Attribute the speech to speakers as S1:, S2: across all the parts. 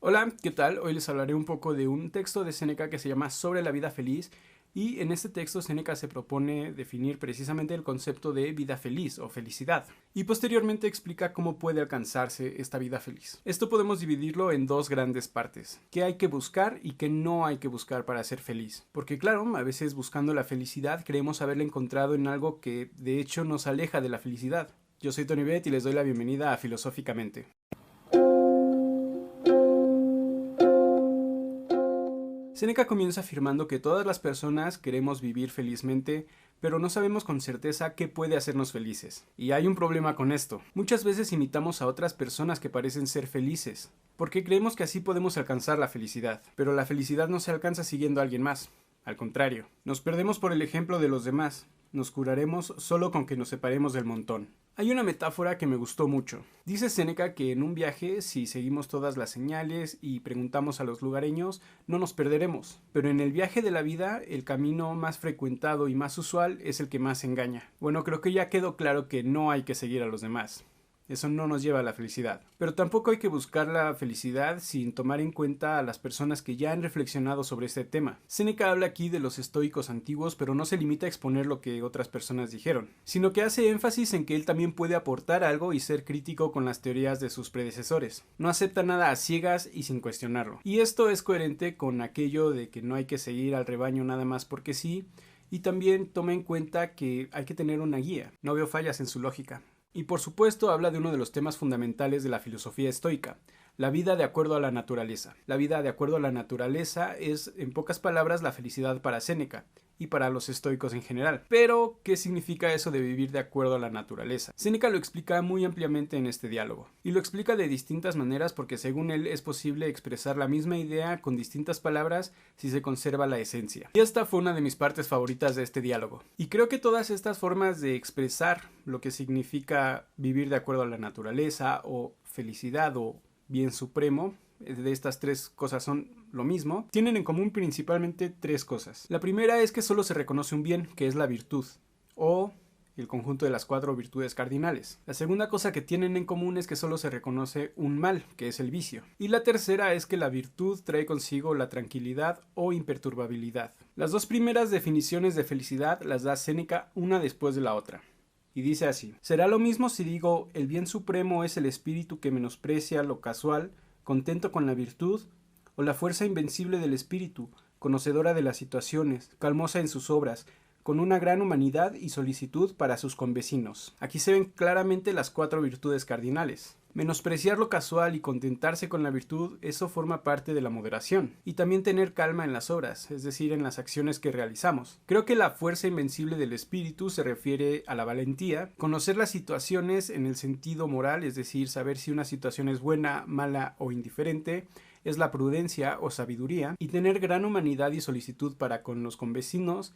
S1: Hola, ¿qué tal? Hoy les hablaré un poco de un texto de Séneca que se llama Sobre la vida feliz, y en este texto Séneca se propone definir precisamente el concepto de vida feliz o felicidad, y posteriormente explica cómo puede alcanzarse esta vida feliz. Esto podemos dividirlo en dos grandes partes: qué hay que buscar y qué no hay que buscar para ser feliz. Porque claro, a veces buscando la felicidad creemos haberla encontrado en algo que de hecho nos aleja de la felicidad. Yo soy Tony Beth y les doy la bienvenida a Filosóficamente. Séneca comienza afirmando que todas las personas queremos vivir felizmente, pero no sabemos con certeza qué puede hacernos felices. Y hay un problema con esto. Muchas veces imitamos a otras personas que parecen ser felices, porque creemos que así podemos alcanzar la felicidad. Pero la felicidad no se alcanza siguiendo a alguien más. Al contrario, nos perdemos por el ejemplo de los demás. Nos curaremos solo con que nos separemos del montón. Hay una metáfora que me gustó mucho. Dice Séneca que en un viaje, si seguimos todas las señales y preguntamos a los lugareños, no nos perderemos. Pero en el viaje de la vida, el camino más frecuentado y más usual es el que más engaña. Bueno, creo que ya quedó claro que no hay que seguir a los demás. Eso no nos lleva a la felicidad. Pero tampoco hay que buscar la felicidad sin tomar en cuenta a las personas que ya han reflexionado sobre este tema. Séneca habla aquí de los estoicos antiguos, pero no se limita a exponer lo que otras personas dijeron, sino que hace énfasis en que él también puede aportar algo y ser crítico con las teorías de sus predecesores. No acepta nada a ciegas y sin cuestionarlo. Y esto es coherente con aquello de que no hay que seguir al rebaño nada más porque sí, y también toma en cuenta que hay que tener una guía. No veo fallas en su lógica. Y por supuesto habla de uno de los temas fundamentales de la filosofía estoica: la vida de acuerdo a la naturaleza. La vida de acuerdo a la naturaleza es, en pocas palabras, la felicidad para Séneca y para los estoicos en general. Pero, ¿qué significa eso de vivir de acuerdo a la naturaleza? Séneca lo explica muy ampliamente en este diálogo, y lo explica de distintas maneras porque según él es posible expresar la misma idea con distintas palabras si se conserva la esencia. Y esta fue una de mis partes favoritas de este diálogo. Y creo que todas estas formas de expresar lo que significa vivir de acuerdo a la naturaleza, o felicidad, o bien supremo, de estas tres cosas son lo mismo, tienen en común principalmente tres cosas. La primera es que solo se reconoce un bien, que es la virtud, o el conjunto de las cuatro virtudes cardinales. La segunda cosa que tienen en común es que solo se reconoce un mal, que es el vicio. Y la tercera es que la virtud trae consigo la tranquilidad o imperturbabilidad. Las dos primeras definiciones de felicidad las da Séneca una después de la otra. Y dice así: será lo mismo si digo el bien supremo es el espíritu que menosprecia lo casual, contento con la virtud, o la fuerza invencible del espíritu, conocedora de las situaciones, calmosa en sus obras, con una gran humanidad y solicitud para sus convecinos. Aquí se ven claramente las cuatro virtudes cardinales. Menospreciar lo casual y contentarse con la virtud, eso forma parte de la moderación. Y también tener calma en las obras, es decir, en las acciones que realizamos. Creo que la fuerza invencible del espíritu se refiere a la valentía, conocer las situaciones en el sentido moral, es decir, saber si una situación es buena, mala o indiferente, es la prudencia o sabiduría, y tener gran humanidad y solicitud para con los convecinos,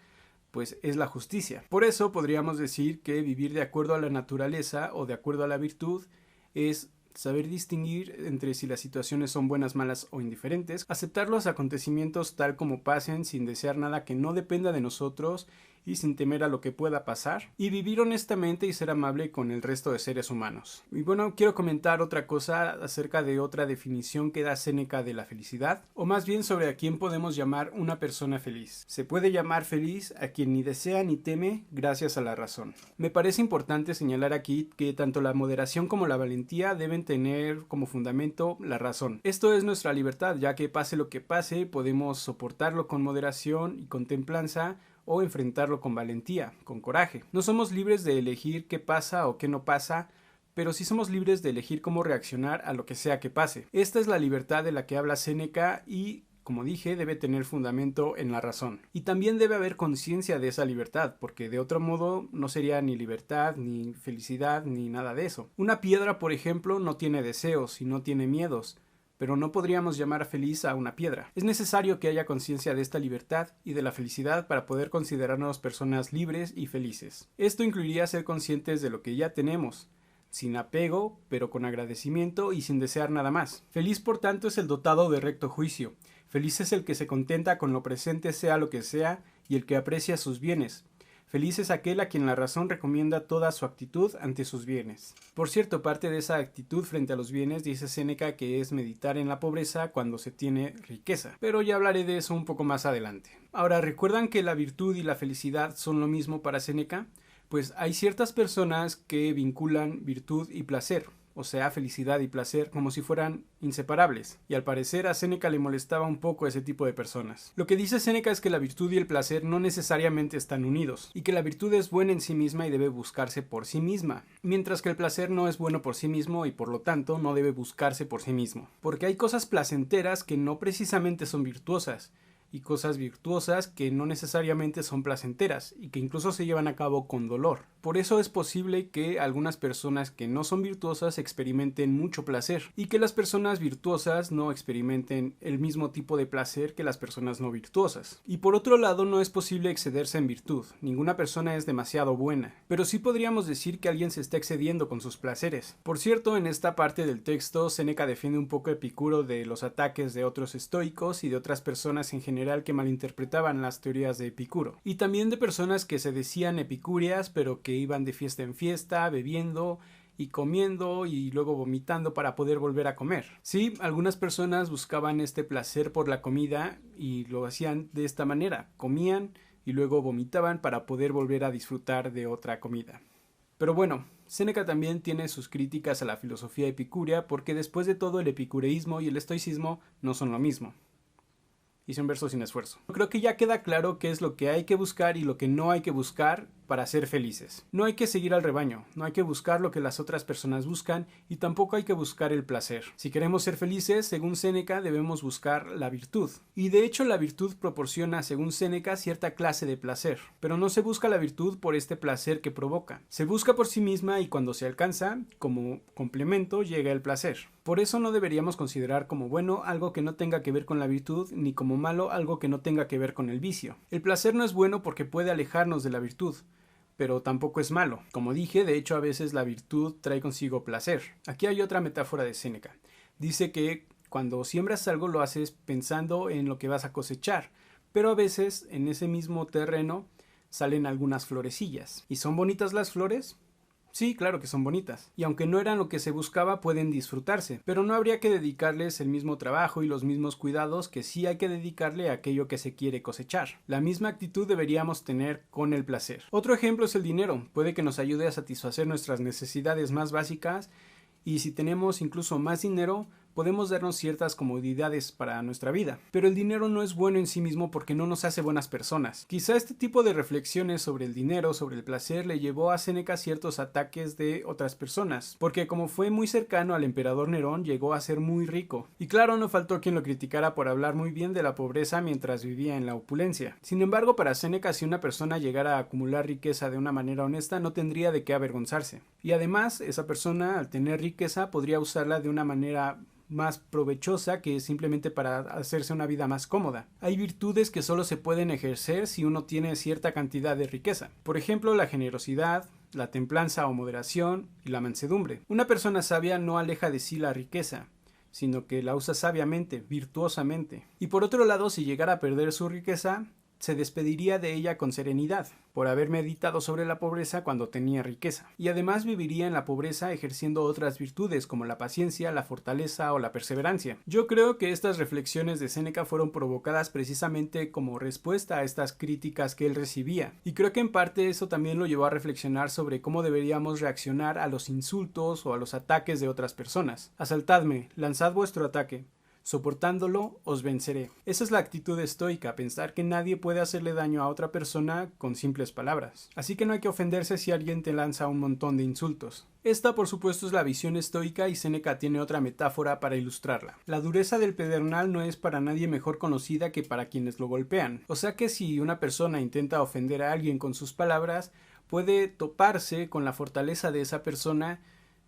S1: pues es la justicia. Por eso podríamos decir que vivir de acuerdo a la naturaleza o de acuerdo a la virtud es saber distinguir entre si las situaciones son buenas, malas o indiferentes, aceptar los acontecimientos tal como pasen sin desear nada que no dependa de nosotros y sin temer a lo que pueda pasar, y vivir honestamente y ser amable con el resto de seres humanos. Y bueno, quiero comentar otra cosa acerca de otra definición que da Séneca de la felicidad, o más bien sobre a quién podemos llamar una persona feliz. Se puede llamar feliz a quien ni desea ni teme gracias a la razón. Me parece importante señalar aquí que tanto la moderación como la valentía deben tener como fundamento la razón. Esto es nuestra libertad, ya que pase lo que pase, podemos soportarlo con moderación y con templanza, o enfrentarlo con valentía, con coraje. No somos libres de elegir qué pasa o qué no pasa, pero sí somos libres de elegir cómo reaccionar a lo que sea que pase. Esta es la libertad de la que habla Séneca y, como dije, debe tener fundamento en la razón. Y también debe haber conciencia de esa libertad, porque de otro modo no sería ni libertad, ni felicidad, ni nada de eso. Una piedra, por ejemplo, no tiene deseos y no tiene miedos, pero no podríamos llamar feliz a una piedra. Es necesario que haya conciencia de esta libertad y de la felicidad para poder considerarnos personas libres y felices. Esto incluiría ser conscientes de lo que ya tenemos, sin apego, pero con agradecimiento y sin desear nada más. Feliz, por tanto, es el dotado de recto juicio. Feliz es el que se contenta con lo presente sea lo que sea y el que aprecia sus bienes. Feliz es aquel a quien la razón recomienda toda su actitud ante sus bienes. Por cierto, parte de esa actitud frente a los bienes dice Séneca que es meditar en la pobreza cuando se tiene riqueza, pero ya hablaré de eso un poco más adelante. Ahora, ¿recuerdan que la virtud y la felicidad son lo mismo para Séneca? Pues hay ciertas personas que vinculan virtud y placer, o sea, felicidad y placer, como si fueran inseparables, y al parecer a Séneca le molestaba un poco ese tipo de personas. Lo que dice Séneca es que la virtud y el placer no necesariamente están unidos, y que la virtud es buena en sí misma y debe buscarse por sí misma, mientras que el placer no es bueno por sí mismo y por lo tanto no debe buscarse por sí mismo. Porque hay cosas placenteras que no precisamente son virtuosas, y cosas virtuosas que no necesariamente son placenteras y que incluso se llevan a cabo con dolor. Por eso es posible que algunas personas que no son virtuosas experimenten mucho placer y que las personas virtuosas no experimenten el mismo tipo de placer que las personas no virtuosas. Y por otro lado, no es posible excederse en virtud. Ninguna persona es demasiado buena, pero sí podríamos decir que alguien se está excediendo con sus placeres. Por cierto, en esta parte del texto, Séneca defiende un poco a Epicuro de los ataques de otros estoicos y de otras personas en general que malinterpretaban las teorías de Epicuro, y también de personas que se decían epicúreas pero que iban de fiesta en fiesta, bebiendo y comiendo y luego vomitando para poder volver a comer. Sí, algunas personas buscaban este placer por la comida y lo hacían de esta manera, comían y luego vomitaban para poder volver a disfrutar de otra comida. Pero bueno, Séneca también tiene sus críticas a la filosofía epicúrea porque después de todo el epicureísmo y el estoicismo no son lo mismo. Hice un verso sin esfuerzo. Creo que ya queda claro qué es lo que hay que buscar y lo que no hay que buscar para ser felices. No hay que seguir al rebaño, no hay que buscar lo que las otras personas buscan y tampoco hay que buscar el placer. Si queremos ser felices, según Séneca, debemos buscar la virtud. Y de hecho la virtud proporciona, según Séneca, cierta clase de placer. Pero no se busca la virtud por este placer que provoca. Se busca por sí misma y cuando se alcanza, como complemento, llega el placer. Por eso no deberíamos considerar como bueno algo que no tenga que ver con la virtud, ni como malo algo que no tenga que ver con el vicio. El placer no es bueno porque puede alejarnos de la virtud, pero tampoco es malo. Como dije, de hecho a veces la virtud trae consigo placer. Aquí hay otra metáfora de Séneca. Dice que cuando siembras algo lo haces pensando en lo que vas a cosechar, pero a veces en ese mismo terreno salen algunas florecillas. ¿Y son bonitas las flores? Sí, claro que son bonitas, y aunque no eran lo que se buscaba, pueden disfrutarse, pero no habría que dedicarles el mismo trabajo y los mismos cuidados que sí hay que dedicarle a aquello que se quiere cosechar. La misma actitud deberíamos tener con el placer. Otro ejemplo es el dinero. Puede que nos ayude a satisfacer nuestras necesidades más básicas, y si tenemos incluso más dinero, podemos darnos ciertas comodidades para nuestra vida. Pero el dinero no es bueno en sí mismo porque no nos hace buenas personas. Quizá este tipo de reflexiones sobre el dinero, sobre el placer, le llevó a Séneca ciertos ataques de otras personas, porque como fue muy cercano al emperador Nerón, llegó a ser muy rico. Y claro, no faltó quien lo criticara por hablar muy bien de la pobreza mientras vivía en la opulencia. Sin embargo, para Séneca, si una persona llegara a acumular riqueza de una manera honesta, no tendría de qué avergonzarse. Y además, esa persona, al tener riqueza, podría usarla de una manera más provechosa que simplemente para hacerse una vida más cómoda. Hay virtudes que solo se pueden ejercer si uno tiene cierta cantidad de riqueza. Por ejemplo, la generosidad, la templanza o moderación y la mansedumbre. Una persona sabia no aleja de sí la riqueza, sino que la usa sabiamente, virtuosamente. Y por otro lado, si llegara a perder su riqueza, se despediría de ella con serenidad, por haber meditado sobre la pobreza cuando tenía riqueza, y además viviría en la pobreza ejerciendo otras virtudes como la paciencia, la fortaleza o la perseverancia. Yo creo que estas reflexiones de Séneca fueron provocadas precisamente como respuesta a estas críticas que él recibía, y creo que en parte eso también lo llevó a reflexionar sobre cómo deberíamos reaccionar a los insultos o a los ataques de otras personas. Asaltadme, lanzad vuestro ataque. Soportándolo, os venceré. Esa es la actitud estoica, pensar que nadie puede hacerle daño a otra persona con simples palabras. Así que no hay que ofenderse si alguien te lanza un montón de insultos. Esta, por supuesto, es la visión estoica y Séneca tiene otra metáfora para ilustrarla. La dureza del pedernal no es para nadie mejor conocida que para quienes lo golpean. O sea que si una persona intenta ofender a alguien con sus palabras, puede toparse con la fortaleza de esa persona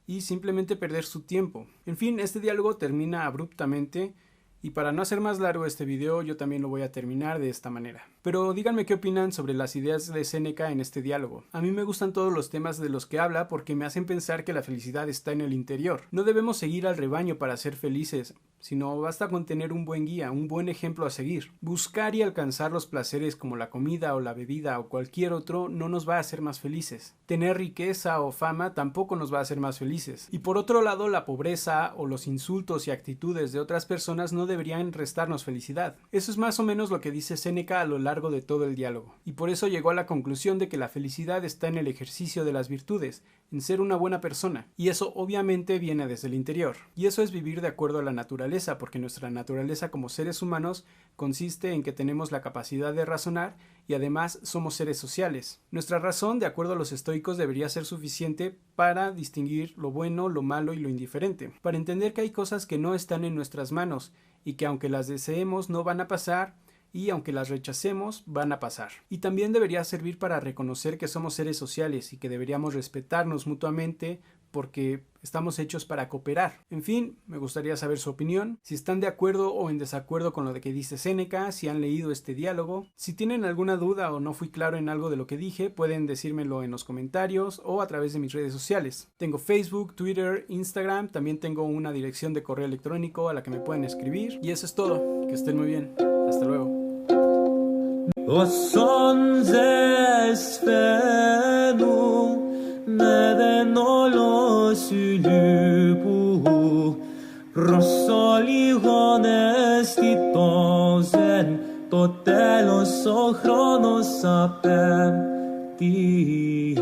S1: y simplemente perder su tiempo. En fin, este diálogo termina abruptamente y para no hacer más largo este video yo también lo voy a terminar de esta manera. Pero díganme qué opinan sobre las ideas de Séneca en este diálogo. A mí me gustan todos los temas de los que habla porque me hacen pensar que la felicidad está en el interior. No debemos seguir al rebaño para ser felices, sino basta con tener un buen guía, un buen ejemplo a seguir. Buscar y alcanzar los placeres como la comida o la bebida o cualquier otro no nos va a hacer más felices. Tener riqueza o fama tampoco nos va a hacer más felices. Y por otro lado, la pobreza o los insultos y actitudes de otras personas no deberían restarnos felicidad. Eso es más o menos lo que dice Séneca a lo largo de todo el diálogo. Y por eso llegó a la conclusión de que la felicidad está en el ejercicio de las virtudes, en ser una buena persona. Y eso obviamente viene desde el interior. Y eso es vivir de acuerdo a la naturaleza, porque nuestra naturaleza como seres humanos consiste en que tenemos la capacidad de razonar y además somos seres sociales. Nuestra razón, de acuerdo a los estoicos, debería ser suficiente para distinguir lo bueno, lo malo y lo indiferente, para entender que hay cosas que no están en nuestras manos y que aunque las deseemos no van a pasar, y aunque las rechacemos, van a pasar. Y también debería servir para reconocer que somos seres sociales y que deberíamos respetarnos mutuamente porque estamos hechos para cooperar. En fin, me gustaría saber su opinión, si están de acuerdo o en desacuerdo con lo de que dice Séneca, si han leído este diálogo. Si tienen alguna duda o no fui claro en algo de lo que dije, pueden decírmelo en los comentarios o a través de mis redes sociales. Tengo Facebook, Twitter, Instagram, también tengo una dirección de correo electrónico a la que me pueden escribir. Y eso es todo. Que estén muy bien. Hasta luego.
S2: O son zesfenu neden olosulubu Rosoli honesti tozen totelos ochronos apem ti